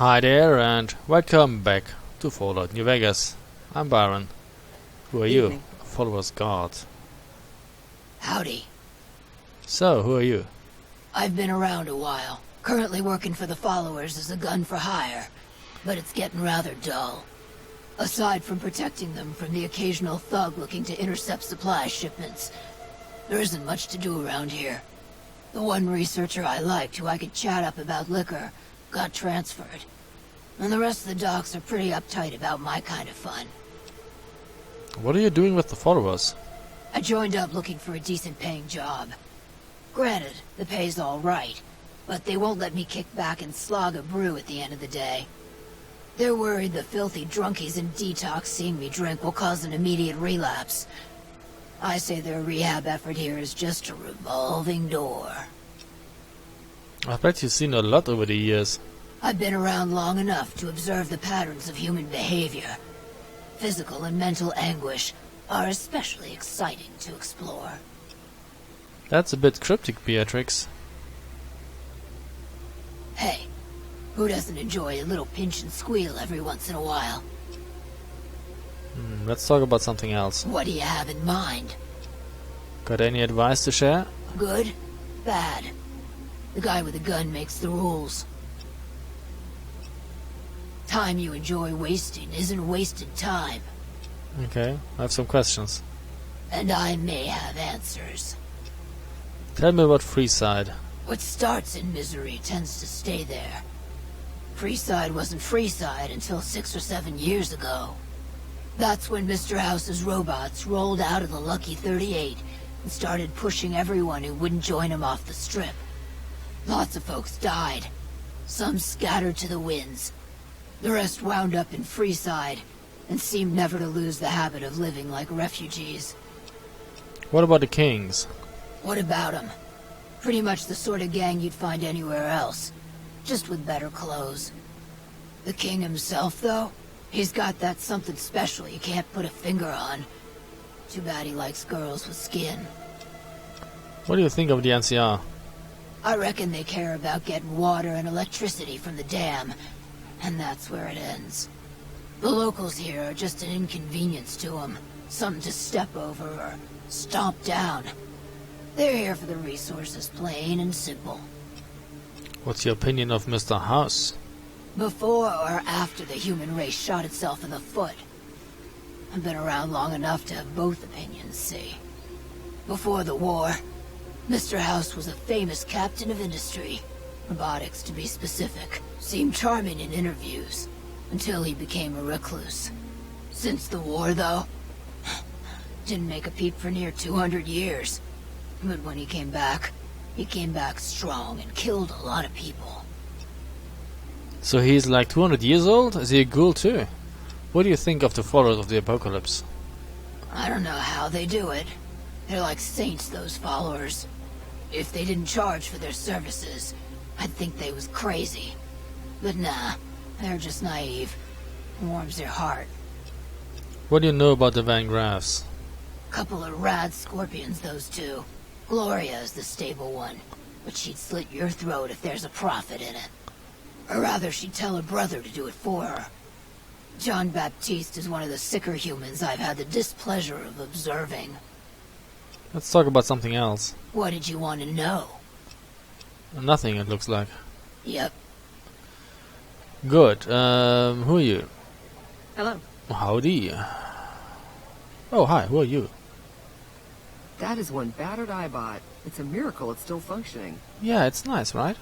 Hi there, and welcome back to Fallout New Vegas. I'm Byron. Who are you? Followers guard. Howdy. So, who are you? I've been around a while. Currently working for the followers as a gun for hire, but it's getting rather dull. Aside from protecting them from the occasional thug looking to intercept supply shipments, there isn't much to do around here. The one researcher I liked who I could chat up about liquor got transferred. And the rest of the docs are pretty uptight about my kind of fun. What are you doing with the followers? I joined up looking for a decent paying job. Granted, the pay's all right, but they won't let me kick back and slog a brew at the end of the day. They're worried the filthy drunkies in detox seeing me drink will cause an immediate relapse. I say their rehab effort here is just a revolving door. I bet you've seen a lot over the years. I've been around long enough to observe the patterns of human behavior. Physical and mental anguish are especially exciting to explore. That's a bit cryptic, Beatrix. Hey, who doesn't enjoy a little pinch and squeal every once in a while? Let's talk about something else. What do you have in mind? Got any advice to share? Good? Bad? The guy with the gun makes the rules. Time you enjoy wasting isn't wasted time. Okay, I have some questions. And I may have answers. Tell me about Freeside. What starts in misery tends to stay there. Freeside wasn't Freeside until 6 or 7 years ago. That's when Mr. House's robots rolled out of the Lucky 38 and started pushing everyone who wouldn't join him off the strip. Lots of folks died. Some scattered to the winds. The rest wound up in Freeside and seemed never to lose the habit of living like refugees. What about the Kings? What about them? Pretty much the sort of gang you'd find anywhere else, just with better clothes. The King himself, though? He's got that something special you can't put a finger on. Too bad he likes girls with skin. What do you think of the NCR? I reckon they care about getting water and electricity from the dam, and that's where it ends. The locals here are just an inconvenience to them, something to step over or stomp down. They're here for the resources, plain and simple. What's your opinion of Mr. House? Before or after the human race shot itself in the foot? I've been around long enough to have both opinions, see. Before the war, Mr. House was a famous captain of industry. Robotics, to be specific. Seemed charming in interviews, until he became a recluse. Since the war, though, didn't make a peep for near 200 years. But when he came back strong and killed a lot of people. So he's like 200 years old? Is he a ghoul too? What do you think of the followers of the apocalypse? I don't know how they do it. They're like saints, those followers. If they didn't charge for their services, I'd think they was crazy. But nah, they're just naive. Warms their heart. What do you know about the Van Graffs? Couple of rad scorpions, those two. Gloria is the stable one, but she'd slit your throat if there's a profit in it. Or rather, she'd tell her brother to do it for her. John Baptiste is one of the sicker humans I've had the displeasure of observing. Let's talk about something else. What did you want to know? Nothing, it looks like. Yep. Good. Who are you? Hello. Howdy. Oh, hi. Who are you? That is one battered eyebot. It's a miracle it's still functioning. Yeah, it's nice, right?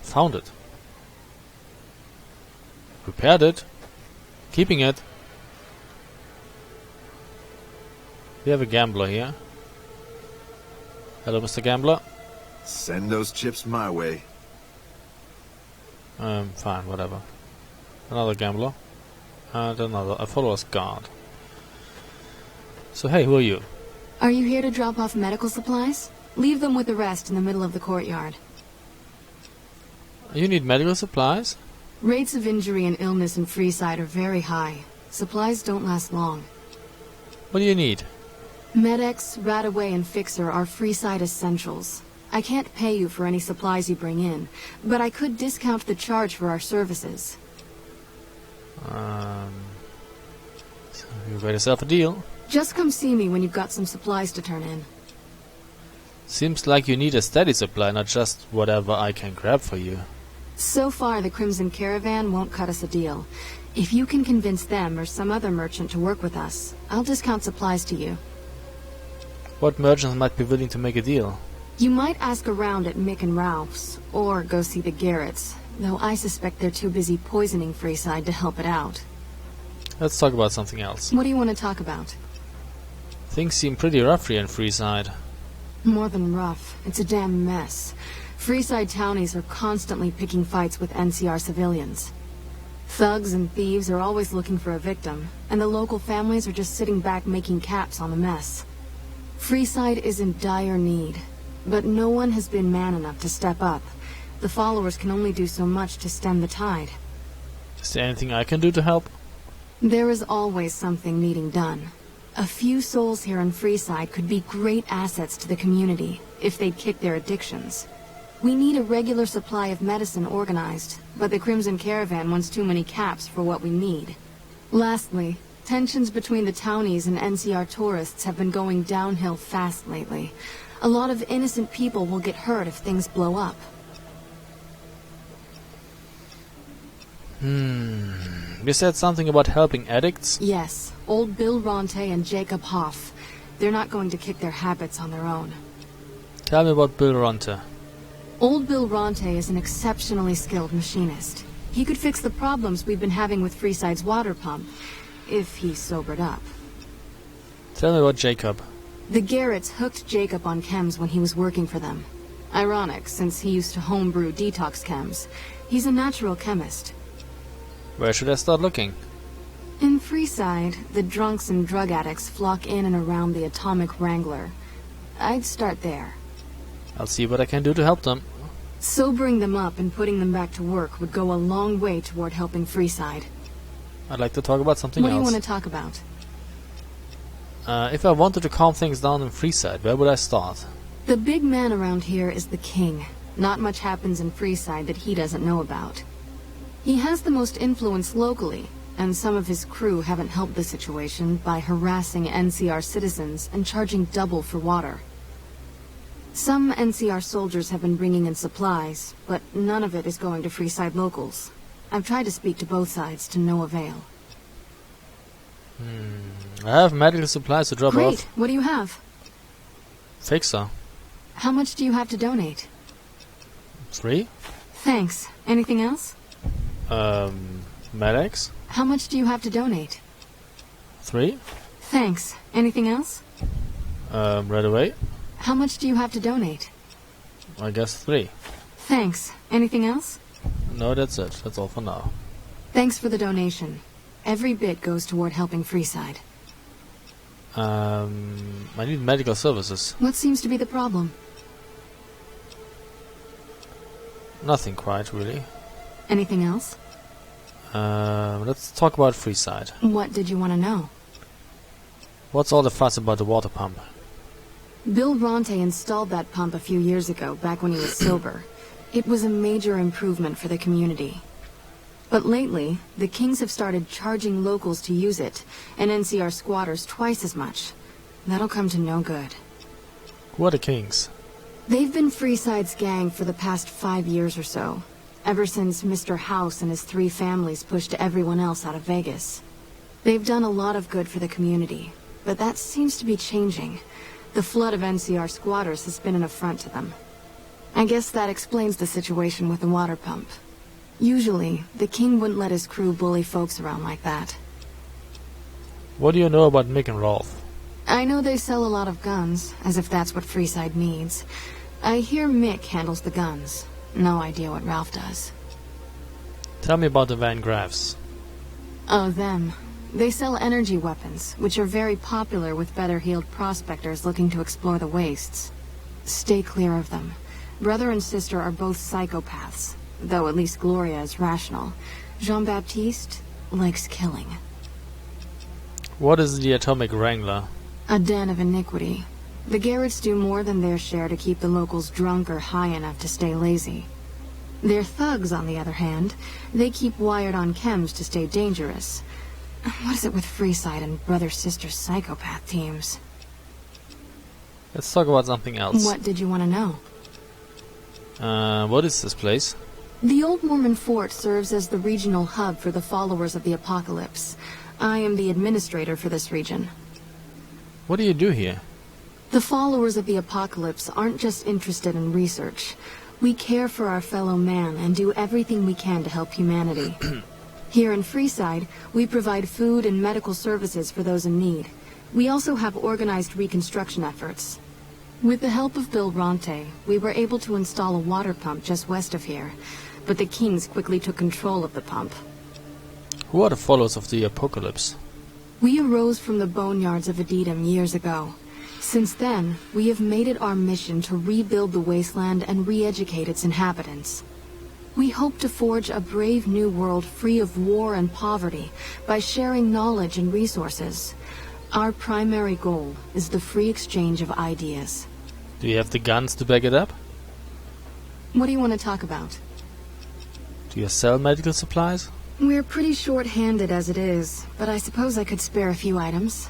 Found it. Repaired it. Keeping it. We have a gambler here. Hello, Mr. Gambler. Send those chips my way. Fine, whatever. Another gambler. And a follower's guard. So hey, who are you? Are you here to drop off medical supplies? Leave them with the rest in the middle of the courtyard. You need medical supplies? Rates of injury and illness in Freeside are very high. Supplies don't last long. What do you need? Med-X, Radaway, and Fixer are Freeside essentials. I can't pay you for any supplies you bring in, but I could discount the charge for our services. So you got yourself a deal. Just come see me when you've got some supplies to turn in. Seems like you need a steady supply, not just whatever I can grab for you. So far, the Crimson Caravan won't cut us a deal. If you can convince them or some other merchant to work with us, I'll discount supplies to you. What merchants might be willing to make a deal? You might ask around at Mick and Ralph's, or go see the Garretts, though I suspect they're too busy poisoning Freeside to help it out. Let's talk about something else. What do you want to talk about? Things seem pretty rough here in Freeside. More than rough. It's a damn mess. Freeside townies are constantly picking fights with NCR civilians. Thugs and thieves are always looking for a victim, and the local families are just sitting back making caps on the mess. Freeside is in dire need, but no one has been man enough to step up. The followers can only do so much to stem the tide. Is there anything I can do to help? There is always something needing done. A few souls here in Freeside could be great assets to the community, if they'd kick their addictions. We need a regular supply of medicine organized, but the Crimson Caravan wants too many caps for what we need. Lastly, tensions between the townies and NCR tourists have been going downhill fast lately. A lot of innocent people will get hurt if things blow up. You said something about helping addicts? Yes, old Bill Ronte and Jacob Hoff. They're not going to kick their habits on their own. Tell me about Bill Ronte. Old Bill Ronte is an exceptionally skilled machinist. He could fix the problems we've been having with Freeside's water pump, if he sobered up. Tell me about Jacob. The Garretts hooked Jacob on chems when he was working for them. Ironic, since he used to homebrew detox chems. He's a natural chemist. Where should I start looking? In Freeside, the drunks and drug addicts flock in and around the Atomic Wrangler. I'd start there. I'll see what I can do to help them. Sobering them up and putting them back to work would go a long way toward helping Freeside. I'd like to talk about something What else. do you want to talk about? If I wanted to calm things down in Freeside, where would I start? The big man around here is the king. Not much happens in Freeside that he doesn't know about. He has the most influence locally, and some of his crew haven't helped the situation by harassing NCR citizens and charging double for water. Some NCR soldiers have been bringing in supplies, but none of it is going to Freeside locals. I've tried to speak to both sides to no avail. I have medical supplies to drop Great! off. What do you have? Fixer. How much do you have to donate? 3? Thanks. Anything else? Medics. How much do you have to donate? 3. Thanks. Anything else? Right away. How much do you have to donate? I guess 3. Thanks. Anything else? No, that's it. That's all for now. Thanks for the donation. Every bit goes toward helping Freeside. I need medical services. What seems to be the problem? Nothing quite, really. Anything else? Let's talk about Freeside. What did you want to know? What's all the fuss about the water pump? Bill Ronte installed that pump a few years ago, back when he was sober. It was a major improvement for the community. But lately, the Kings have started charging locals to use it, and NCR squatters twice as much. That'll come to no good. Who are the Kings? They've been Freeside's gang for the past 5 years or so, ever since Mr. House and his 3 families pushed everyone else out of Vegas. They've done a lot of good for the community, but that seems to be changing. The flood of NCR squatters has been an affront to them. I guess that explains the situation with the water pump. Usually, the king wouldn't let his crew bully folks around like that. What do you know about Mick and Rolf? I know they sell a lot of guns, as if that's what Freeside needs. I hear Mick handles the guns. No idea what Ralph does. Tell me about the Van Graffs. Oh, them. They sell energy weapons, which are very popular with better-heeled prospectors looking to explore the wastes. Stay clear of them. Brother and sister are both psychopaths, though at least Gloria is rational. Jean-Baptiste likes killing. What is the Atomic Wrangler? A den of iniquity. The Garretts do more than their share to keep the locals drunk or high enough to stay lazy. Their thugs, on the other hand, they keep wired on chems to stay dangerous. What is it with Freeside and brother-sister psychopath teams? Let's talk about something else. What did you want to know? What is this place? The Old Mormon Fort serves as the regional hub for the followers of the Apocalypse. I am the administrator for this region. What do you do here? The followers of the Apocalypse aren't just interested in research. We care for our fellow man and do everything we can to help humanity. Here in Freeside, we provide food and medical services for those in need. We also have organized reconstruction efforts. With the help of Bill Ronte, we were able to install a water pump just west of here, but the Kings quickly took control of the pump. Who are the followers of the Apocalypse? We arose from the boneyards of Edidam years ago. Since then, we have made it our mission to rebuild the wasteland and re-educate its inhabitants. We hope to forge a brave new world free of war and poverty by sharing knowledge and resources. Our primary goal is the free exchange of ideas. Do you have the guns to back it up? What do you want to talk about? Do you sell medical supplies? We're pretty short-handed as it is, but I suppose I could spare a few items.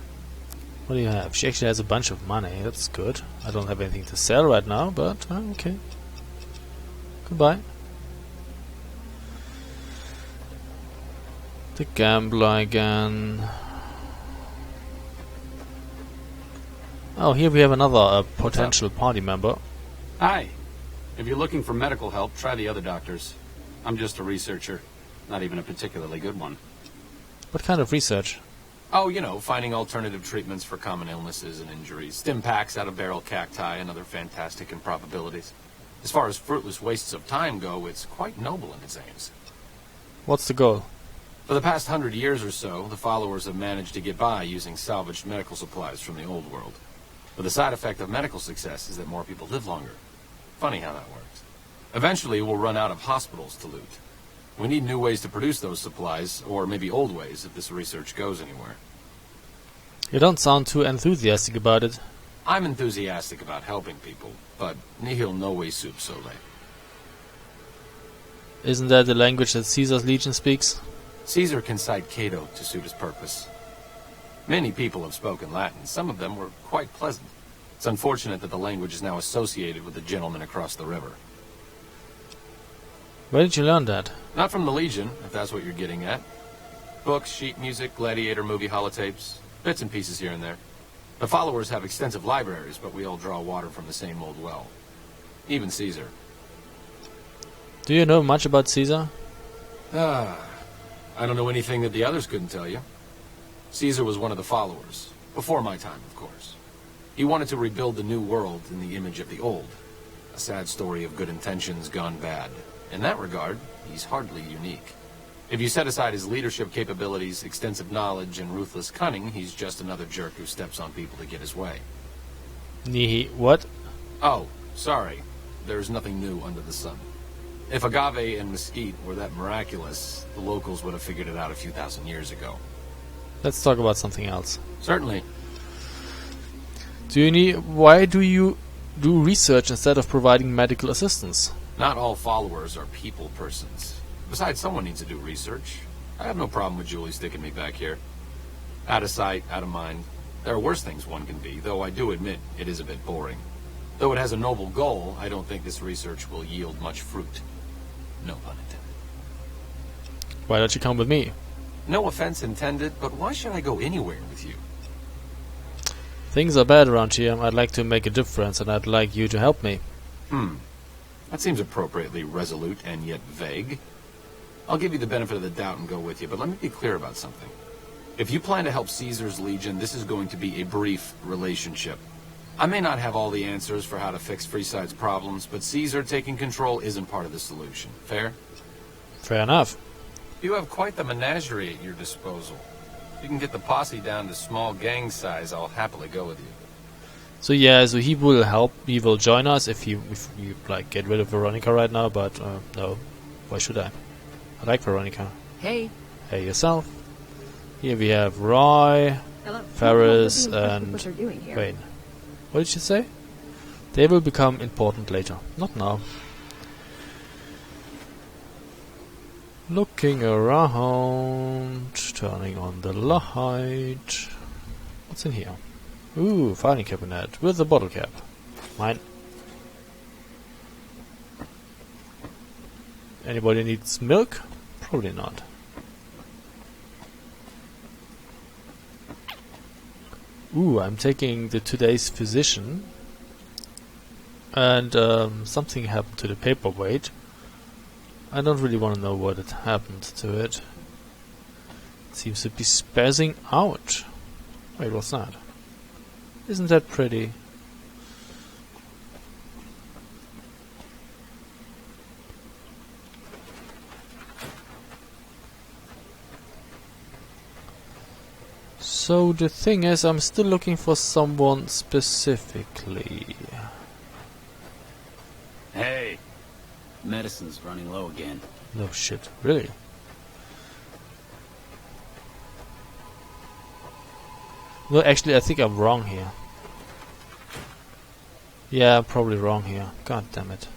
What do you have? She actually has a bunch of money. That's good. I don't have anything to sell right now, but okay. Goodbye. The gambler again. Oh, here we have another potential party member. Hi. If you're looking for medical help, try the other doctors. I'm just a researcher. Not even a particularly good one. What kind of research? Oh, you know, finding alternative treatments for common illnesses and injuries. Stim packs out of barrel cacti and other fantastic improbabilities. As far as fruitless wastes of time go, it's quite noble in its aims. What's the goal? For the past 100 years or so, the followers have managed to get by using salvaged medical supplies from the old world. But the side effect of medical success is that more people live longer. Funny how that works. Eventually, we'll run out of hospitals to loot. We need new ways to produce those supplies, or maybe old ways if this research goes anywhere. You don't sound too enthusiastic about it. I'm enthusiastic about helping people, but nihil novi sub sole. Isn't that the language that Caesar's legion speaks? Caesar can cite Cato to suit his purpose. Many people have spoken Latin. Some of them were quite pleasant. It's unfortunate that the language is now associated with the gentleman across the river. Where did you learn that? Not from the Legion, if that's what you're getting at. Books, sheet music, gladiator movie holotapes, bits and pieces here and there. The followers have extensive libraries, but we all draw water from the same old well. Even Caesar. Do you know much about Caesar? I don't know anything that the others couldn't tell you. Caesar was one of the followers. Before my time, of course. He wanted to rebuild the new world in the image of the old. A sad story of good intentions gone bad. In that regard, he's hardly unique. If you set aside his leadership capabilities, extensive knowledge, and ruthless cunning, he's just another jerk who steps on people to get his way. What? Oh, sorry. There's nothing new under the sun. If agave and mesquite were that miraculous, the locals would have figured it out a few thousand years ago. Let's talk about something else. Certainly. Why do you do research instead of providing medical assistance? Not all followers are people persons. Besides, someone needs to do research. I have no problem with Julie sticking me back here. Out of sight, out of mind. There are worse things one can be, though I do admit it is a bit boring. Though it has a noble goal, I don't think this research will yield much fruit. No pun intended. Why don't you come with me? No offense intended, but why should I go anywhere with you? Things are bad around here. I'd like to make a difference, and I'd like you to help me. That seems appropriately resolute and yet vague. I'll give you the benefit of the doubt and go with you, but let me be clear about something. If you plan to help Caesar's Legion, this is going to be a brief relationship. I may not have all the answers for how to fix Freeside's problems, but Caesar taking control isn't part of the solution. Fair? Fair enough. You have quite the menagerie at your disposal. If you can get the posse down to small gang size, I'll happily go with you. So yeah, so he will help. He will join us if you like get rid of Veronica right now. But no, why should I? I like Veronica. Hey. Hey yourself. Here we have Roy, Hello. Ferris, What and they're doing here. Wayne. What did you say? They will become important later. Not now. Looking around, turning on the light. What's in here? Ooh, filing cabinet with a bottle cap. Mine. Anybody needs milk? Probably not. Ooh, I'm taking the today's physician. And something happened to the paperweight. I don't really want to know what had happened to it. It seems to be spazzing out. Wait, what's that? Isn't that pretty? So the thing is, I'm still looking for someone specifically. Hey, medicine's running low again. No shit, really? No, actually, I think I'm wrong here. Yeah, I'm probably wrong here. God damn it.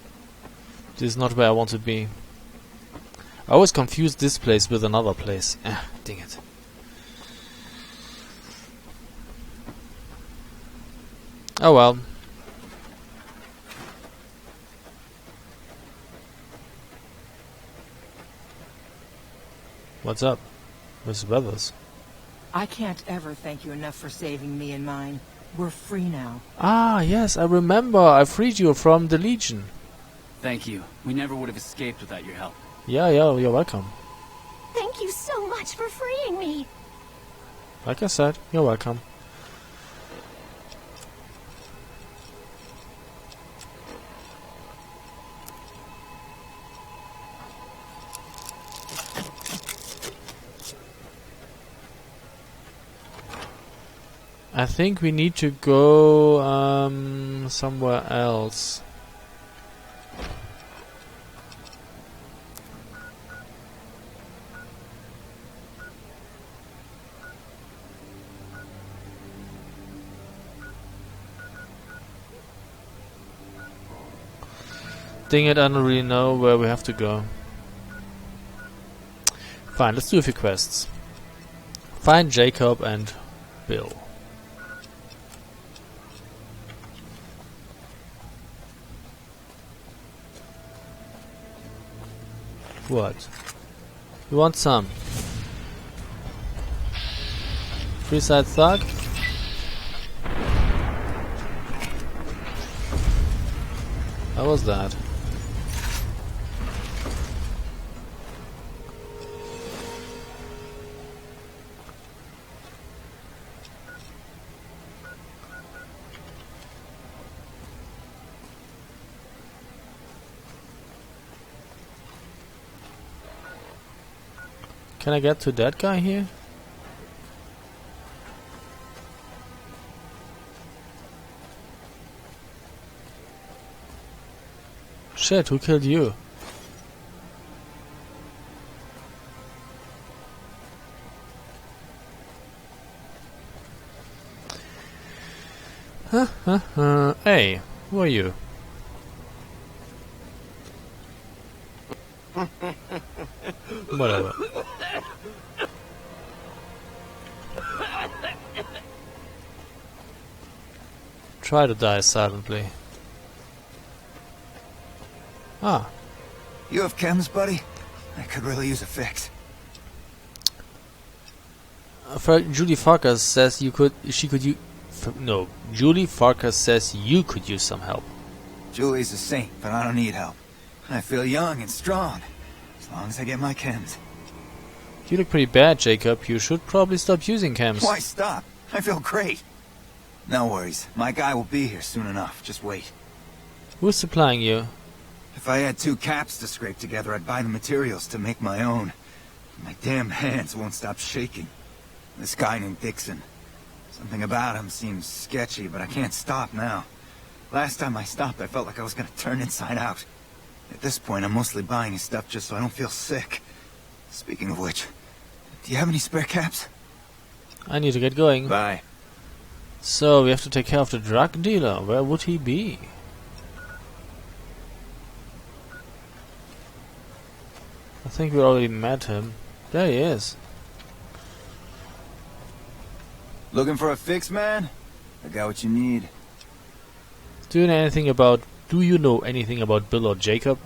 This is not where I want to be. I always confuse this place with another place. Ah, dang it. Oh well. What's up, Miss Weathers? I can't ever thank you enough for saving me and mine. We're free now. Ah, yes, I remember. I freed you from the Legion. Thank you. We never would have escaped without your help. Yeah, you're welcome. Thank you so much for freeing me. Like I said, you're welcome. I think we need to go somewhere else. Dang it, I don't really know where we have to go. Fine, let's do a few quests. Find Jacob and Bill. What? You want some? Freeside thug? How was that? Can I get to that guy here? Shit, who killed you? Hey, who are you? Whatever. Try to die silently. Ah. You have chems, buddy? I could really use a fix. Julie Farkas says you could. No, Julie Farkas says you could use some help. Julie's a saint, but I don't need help. I feel young and strong, as long as I get my chems. You look pretty bad, Jacob. You should probably stop using chems. Why stop? I feel great. No worries. My guy will be here soon enough. Just wait. Who's supplying you? If I had 2 caps to scrape together, I'd buy the materials to make my own. My damn hands won't stop shaking. This guy named Dixon. Something about him seems sketchy, but I can't stop now. Last time I stopped, I felt like I was gonna turn inside out. At this point, I'm mostly buying his stuff just so I don't feel sick. Speaking of which, do you have any spare caps? I need to get going. Bye. So we have to take care of the drug dealer. Where would he be? I think we already met him. There he is. Looking for a fix, man? I got what you need. Do you know anything about Bill or Jacob?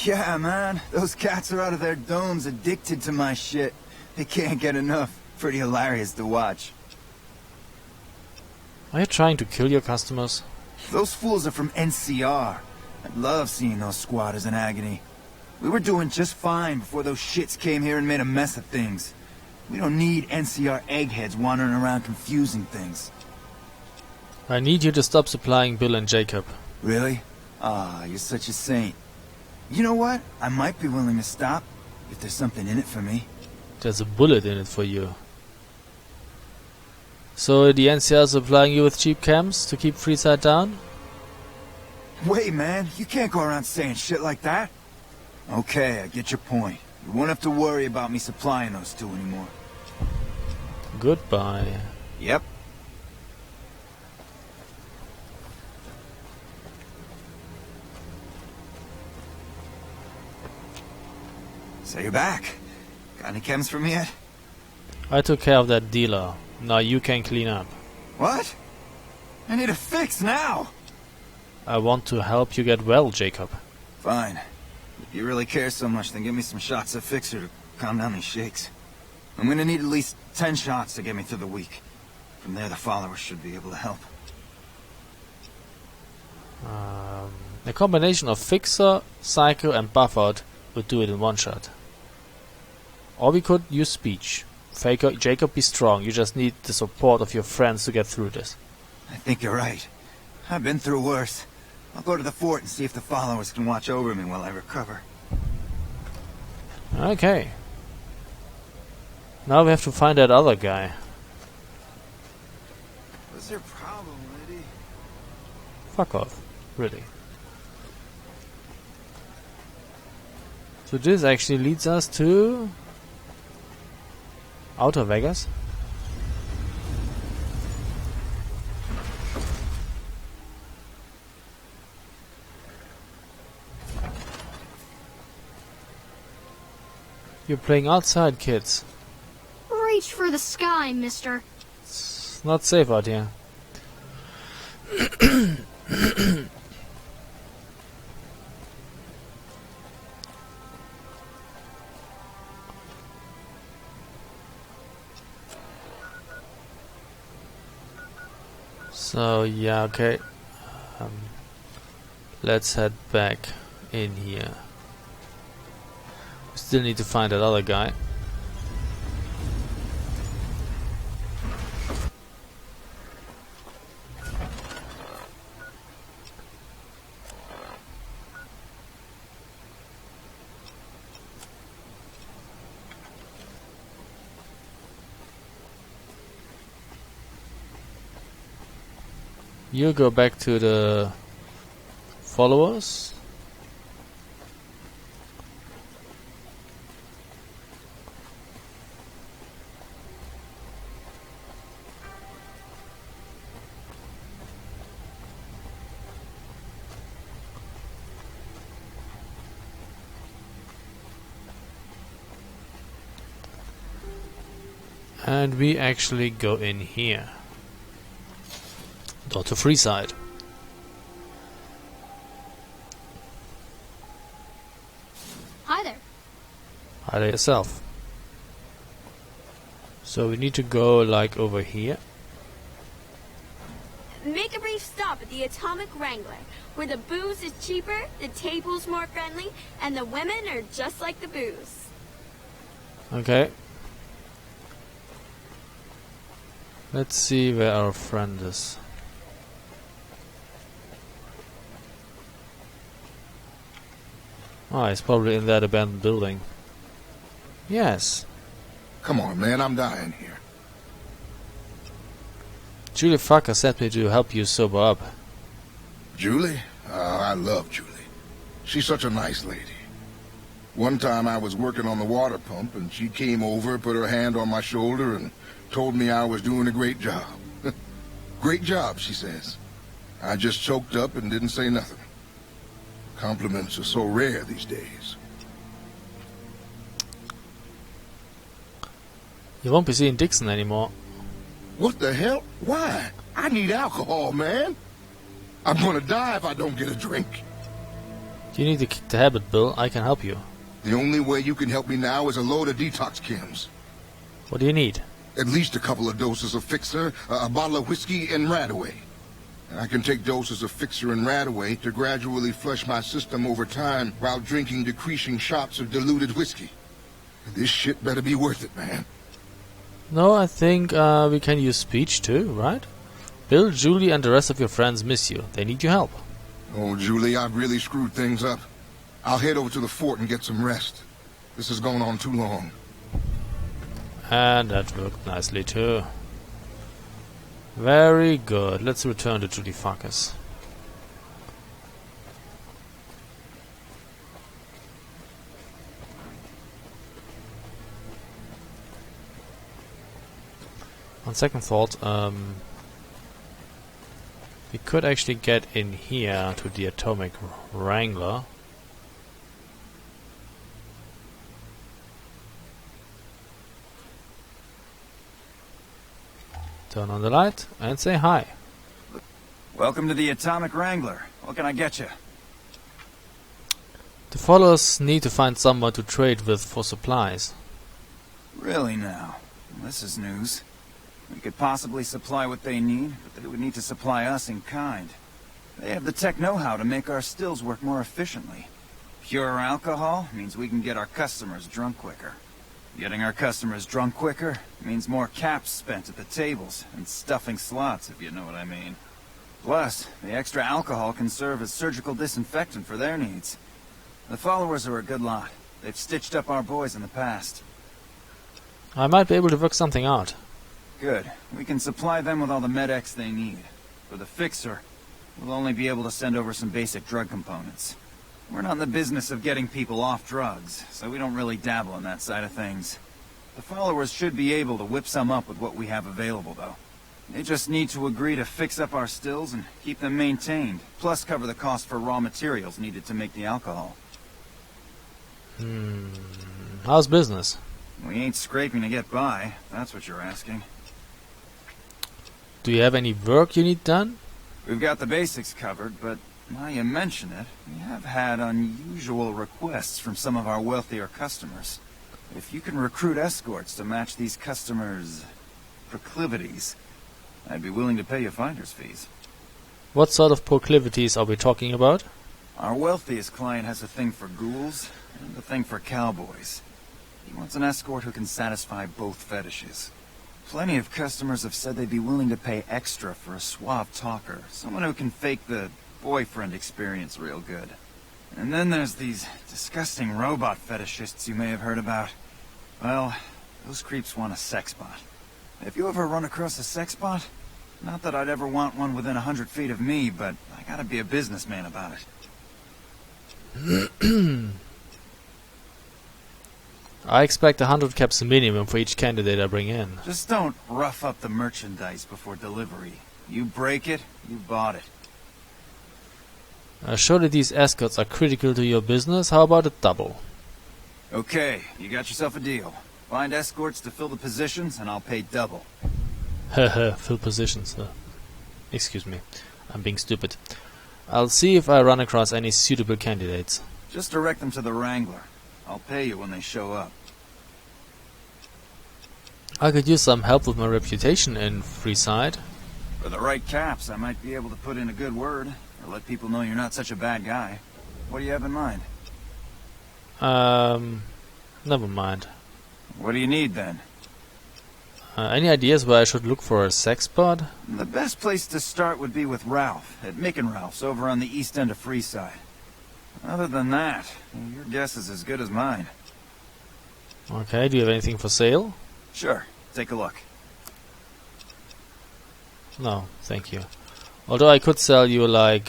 Yeah, man. Those cats are out of their domes addicted to my shit. They can't get enough. Pretty hilarious to watch. Are you trying to kill your customers? Those fools are from NCR. I love seeing those squatters in agony. We were doing just fine before those shits came here and made a mess of things. We don't need NCR eggheads wandering around confusing things. I need you to stop supplying Bill and Jacob. Really? Ah, you're such a saint. You know what? I might be willing to stop, if there's something in it for me. There's a bullet in it for you. So the NCR is supplying you with cheap chems to keep Freeside down? Wait, man. You can't go around saying shit like that. Okay, I get your point. You won't have to worry about me supplying those two anymore. Goodbye. Yep. So you're back. Got any chems for me yet? I took care of that dealer. Now you can clean up. What? I need a fix now! I want to help you get well, Jacob. Fine. If you really care so much, then give me some shots of Fixer to calm down these shakes. I'm gonna need at least 10 shots to get me through the week. From there, the followers should be able to help. A combination of Fixer, Psycho and Buffered would do it in one shot. Or we could use speech. Faker, Jacob, be strong. You just need the support of your friends to get through this. I think you're right. I've been through worse. I'll go to the fort and see if the followers can watch over me while I recover. Okay. Now we have to find that other guy. What's your problem, Liddy? Fuck off. Really. So this actually leads us to Outer Vegas. You're playing outside, kids. Reach for the sky, mister. It's not safe out here. So yeah, okay. Let's head back in here. We still need to find that other guy. You go back to the followers. And we actually go in here. Go to Freeside. Hi there. Hi there yourself. So we need to go like over here. Make a brief stop at the Atomic Wrangler, where the booze is cheaper, the table's more friendly, and the women are just like the booze. Okay. Let's see where our friend is. Ah, he's probably in that abandoned building. Yes. Come on, man, I'm dying here. Julie Fucker sent me to help you sober up. Julie? I love Julie. She's such a nice lady. One time I was working on the water pump, and she came over, put her hand on my shoulder, and told me I was doing a great job. Great job, she says. I just choked up and didn't say nothing. Compliments are so rare these days. You won't be seeing Dixon anymore. What the hell? Why? I need alcohol, man. I'm gonna die if I don't get a drink. You need to kick the habit, Bill. I can help you. The only way you can help me now is a load of detox chems. What do you need? At least a couple of doses of Fixer, a bottle of whiskey, and Radaway. And I can take doses of Fixer and Radaway to gradually flush my system over time while drinking decreasing shots of diluted whiskey. This shit better be worth it, man. No, I think we can use speech too, right? Bill, Julie, and the rest of your friends miss you. They need your help. Oh, Julie, I've really screwed things up. I'll head over to the fort and get some rest. This has gone on too long. And that worked nicely too. Very good. Let's return to Julie Farkas. On second thought, we could actually get in here to the Atomic Wrangler. Turn on the light and say hi. Welcome to the Atomic Wrangler. What can I get you? The followers need to find someone to trade with for supplies. Really now? This is news. We could possibly supply what they need, but they would need to supply us in kind. They have the tech know-how to make our stills work more efficiently. Pure alcohol means we can get our customers drunk quicker. Getting our customers drunk quicker means more caps spent at the tables and stuffing slots, if you know what I mean. Plus, the extra alcohol can serve as surgical disinfectant for their needs. The followers are a good lot. They've stitched up our boys in the past. I might be able to work something out. Good. We can supply them with all the med-X they need. For the Fixer, we'll only be able to send over some basic drug components. We're not in the business of getting people off drugs, so we don't really dabble in that side of things. The followers should be able to whip some up with what we have available, though. They just need to agree to fix up our stills and keep them maintained, plus cover the cost for raw materials needed to make the alcohol. How's business? We ain't scraping to get by, if that's what you're asking. Do you have any work you need done? We've got the basics covered, but now you mention it, we have had unusual requests from some of our wealthier customers. If you can recruit escorts to match these customers' proclivities, I'd be willing to pay you finder's fees. What sort of proclivities are we talking about? Our wealthiest client has a thing for ghouls and a thing for cowboys. He wants an escort who can satisfy both fetishes. Plenty of customers have said they'd be willing to pay extra for a suave talker, someone who can fake the boyfriend experience real good. And then there's these disgusting robot fetishists you may have heard about. Well, those creeps want a sex bot. If you ever run across a sex bot, not that I'd ever want one within 100 feet of me, but I gotta be a businessman about it. I expect 100 caps minimum for each candidate I bring in. Just don't rough up the merchandise before delivery. You break it, you bought it. Surely these escorts are critical to your business. How about a double? Okay, you got yourself a deal. Find escorts to fill the positions, and I'll pay double. Haha, fill positions. Excuse me, I'm being stupid. I'll see if I run across any suitable candidates. Just direct them to the Wrangler. I'll pay you when they show up. I could use some help with my reputation in Freeside. For the right caps, I might be able to put in a good word, or let people know you're not such a bad guy. What do you have in mind? Never mind. What do you need, then? Any ideas where I should look for a sex bot? The best place to start would be with Ralph, at Mick and Ralph's, over on the east end of Freeside. Other than that, your guess is as good as mine. Okay, do you have anything for sale? Sure, take a look. No, thank you. Although I could sell you, like,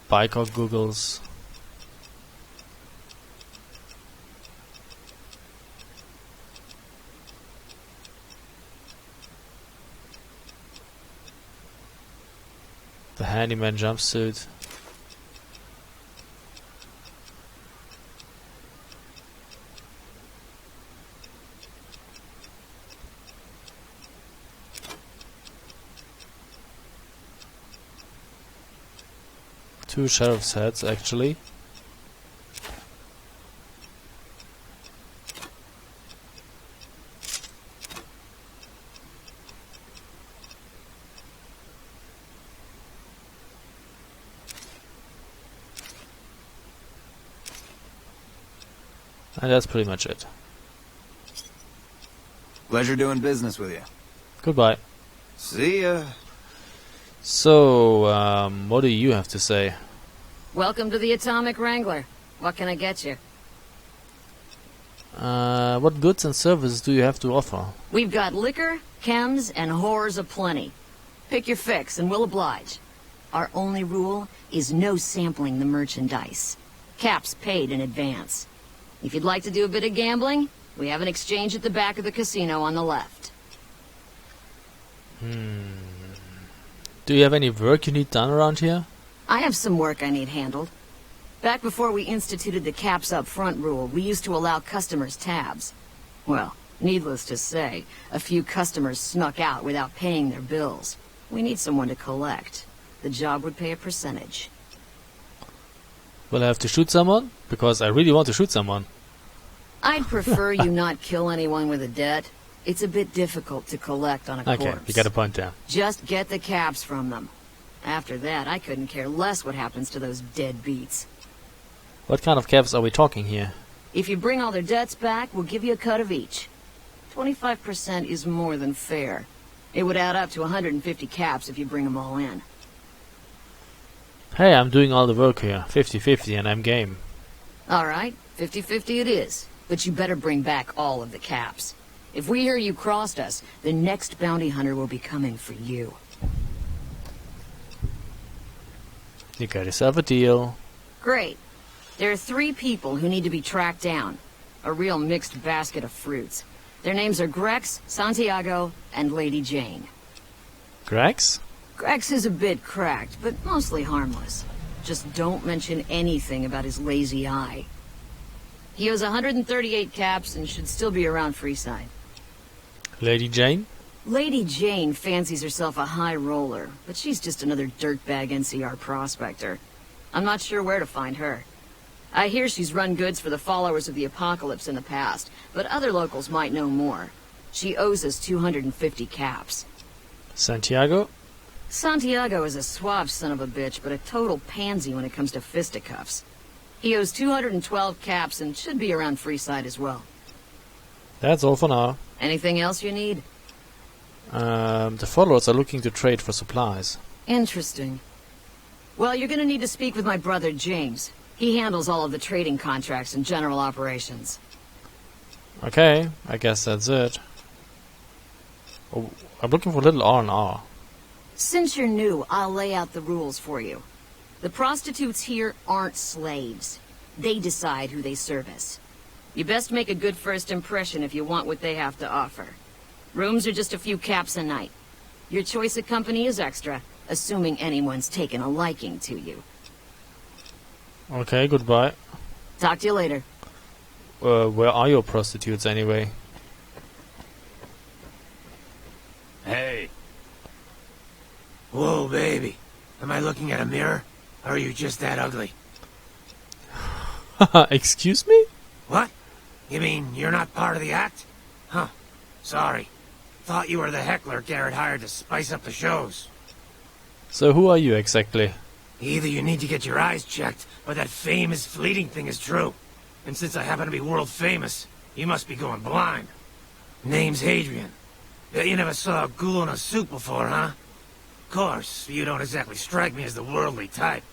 biker goggles. The handyman jumpsuit. Two sheriff's hats, actually. And that's pretty much it. Pleasure doing business with you. Goodbye. See ya. So, what do you have to say? Welcome to the Atomic Wrangler. What can I get you? What goods and services do you have to offer? We've got liquor, chems, and whores aplenty. Pick your fix and we'll oblige. Our only rule is no sampling the merchandise. Caps paid in advance. If you'd like to do a bit of gambling, we have an exchange at the back of the casino on the left. Do you have any work you need done around here? I have some work I need handled. Back before we instituted the caps up front rule, we used to allow customers tabs. Well, needless to say, a few customers snuck out without paying their bills. We need someone to collect. The job would pay a percentage. Will I have to shoot someone? Because I really want to shoot someone. I'd prefer you not kill anyone with a debt. It's a bit difficult to collect on a corpse. Okay, you got a point there. Just get the caps from them. After that, I couldn't care less what happens to those dead beats. What kind of caps are we talking here? If you bring all their debts back, we'll give you a cut of each. 25% is more than fair. It would add up to 150 caps if you bring them all in. Hey, I'm doing all the work here. 50-50 and I'm game. Alright, 50-50 it is. But you better bring back all of the caps. If we hear you crossed us, the next bounty hunter will be coming for you. You got yourself a deal. Great. There are 3 people who need to be tracked down. A real mixed basket of fruits. Their names are Grex, Santiago, and Lady Jane. Grex? Grex is a bit cracked, but mostly harmless. Just don't mention anything about his lazy eye. He owes 138 caps and should still be around Freeside. Lady Jane? Lady Jane fancies herself a high roller, but she's just another dirtbag NCR prospector. I'm not sure where to find her. I hear she's run goods for the followers of the apocalypse in the past, but other locals might know more. She owes us 250 caps. Santiago? Santiago is a suave son of a bitch, but a total pansy when it comes to fisticuffs. He owes 212 caps and should be around Freeside as well. That's all for now. Anything else you need? The followers are looking to trade for supplies. Interesting. Well, you're gonna need to speak with my brother James. He handles all of the trading contracts and general operations. Okay, I guess that's it. Oh, I'm looking for a little R&R. Since you're new, I'll lay out the rules for you. The prostitutes here aren't slaves. They decide who they service. You best make a good first impression if you want what they have to offer. Rooms are just a few caps a night. Your choice of company is extra, assuming anyone's taken a liking to you. Okay, goodbye. Talk to you later. Where are your prostitutes anyway? Hey. Whoa, baby. Am I looking at a mirror? Or are you just that ugly? Excuse me? What? You mean you're not part of the act? Huh. Sorry. Thought you were the heckler Garrett hired to spice up the shows. So who are you exactly? Either you need to get your eyes checked, or that fame is fleeting thing is true. And since I happen to be world famous, you must be going blind. Name's Hadrian. Bet you never saw a ghoul in a suit before, huh? Of course, you don't exactly strike me as the worldly type.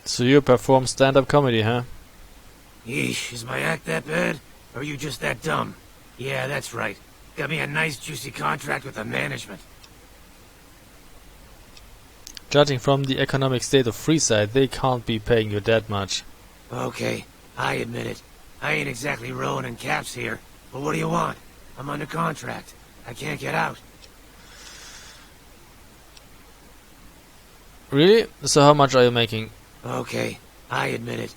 So you perform stand-up comedy, huh? Yeesh, is my act that bad? Or are you just that dumb? Yeah, that's right. Got me a nice juicy contract with the management. Judging from the economic state of Freeside, they can't be paying you that much. Okay, I admit it. I ain't exactly rolling in caps here. But what do you want? I'm under contract. I can't get out. Really? So how much are you making? Okay, I admit it.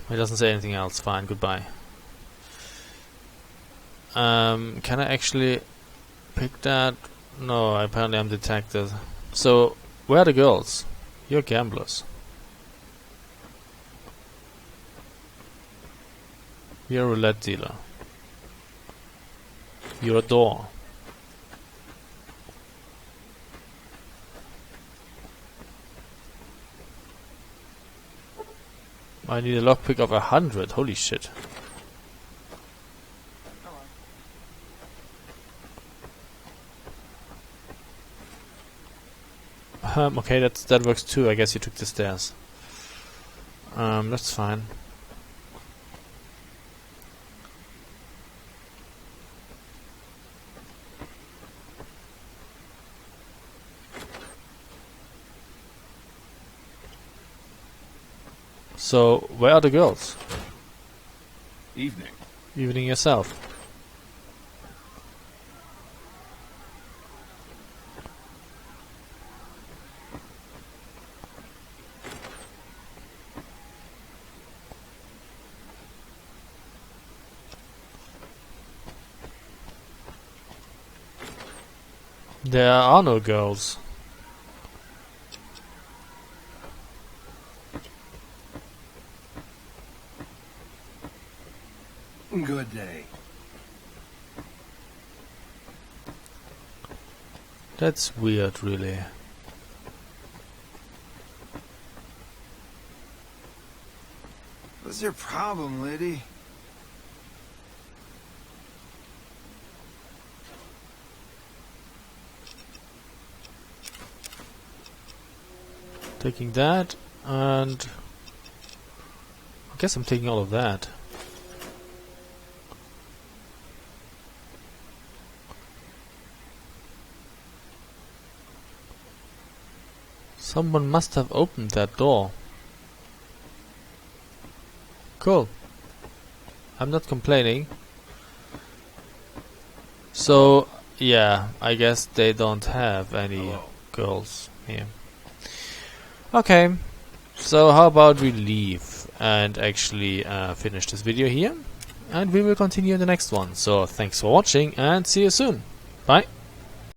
He doesn't say anything else. Fine, goodbye. Can I actually pick that? No, apparently I'm detected. So, where are the girls? You're gamblers. You're a roulette dealer. You're a door. I need a lockpick of 100. Holy shit. Okay, that works too. I guess you took the stairs. That's fine. So, where are the girls? Evening. Evening yourself. There are no girls. Good day. That's weird, really. What's your problem, lady? Taking that, and I guess I'm taking all of that. Someone must have opened that door. Cool. I'm not complaining. So, yeah, I guess they don't have any girls here. Okay, so how about we leave and actually finish this video here, and we will continue in the next one. So thanks for watching and see you soon. Bye.